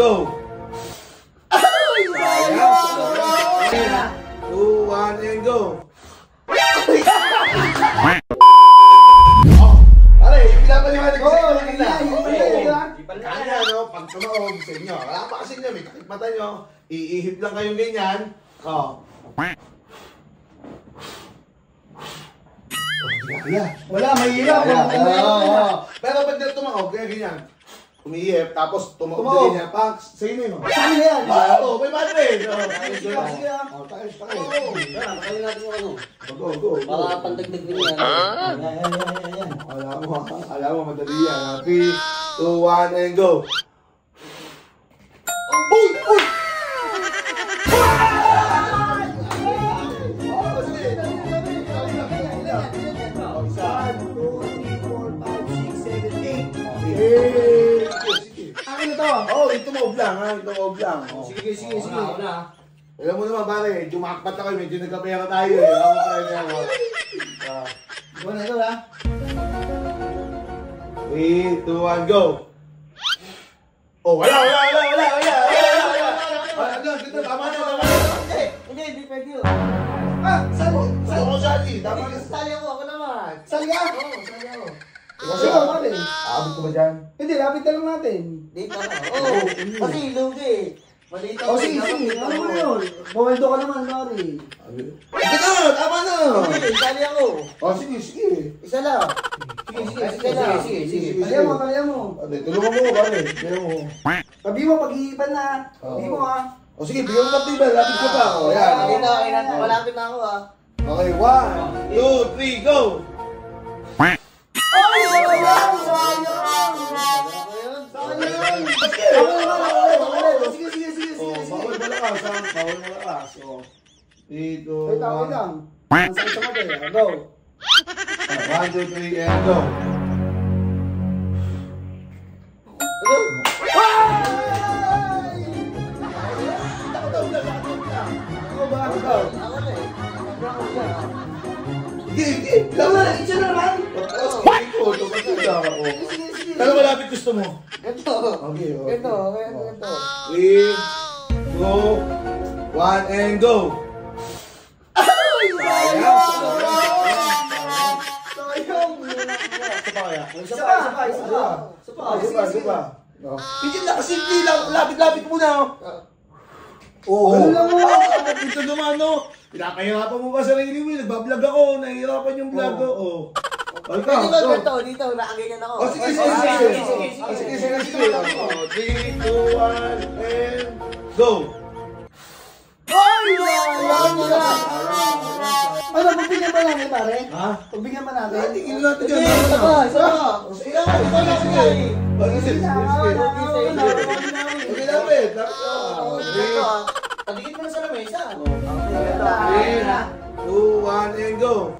go! 2, 1, and go! Aray, pinapaliwanag ko sa inyo kanina. Kanya, no? Pag tumaog sa inyo, wala pa kasi nyo, may takip mata nyo, iihip lang kayong ganyan. Wala, mahirap. Pero pag tumaog, kaya ganyan. Umiihip, tapos tumaog din niya. Sa inyo yun. Sa akin na yan. Oo, may matre. Sige. Kaya natin yung ano. Go. Para pandagdag din yan. Yan. Alam mo, madali yan. 3, 2, 1, and go. Uy! Akin na to. Ito mo lang. Sige. Alam mo naman, pare, jumakpat ako, medyo nagkapera tayo eh. Ako tayo na ako. Buwan na ito, ha? 3, 2, 1, go! Wala! Dito, tama na. Hindi pwede yun. Sali. Tama na. Sali ako naman. Sali ka? Oo, sali ako. Sige, pare. Abot ko ba dyan? Hindi, lapit na lang natin. Dito ako. Oo, kasi lugi. Maliit ako. Sige. Ano mo yun? Bawaldo ka naman, pare. Ito na! Tama na! Hindi, sali ako. Sige. Isa lang. Sige. Kaya mo. Tulungan mo, pare. Tulungan mo. Tabi mo, pag-iipan na. Tabi mo, ha? Sige, bigyan mo partida. Lapit ko pa. Yan. Malapit na ako ah. Okay, 1, 2, 3, go! Bawal malakas. Dito. Wait lang. Masakit sa mata eh. Go. 1, 2, 3, and go! Hindi. Isa na naman. Pero malapit gusto mo. Ganito. Okay. Ganito. 3, 2, 1, and go! Isa pa. Hindi na kasi hindi lang. Lapit muna. Ano lang mo? Ito naman, no? Pinapahirapan mo ba sarili mo? Nagbablog ako. Nahihirapan yung vlog ko. Dito, nakaganyan ako. Sige. 3, 2, 1, and go! Ano, pagbigyan ba natin, pare? Ha? Pagbigyan ba natin? Tingin natin dyan. Isa pa. Sige, lapit. Padigit mo na sa lamesa. 3, 2, 1, and go!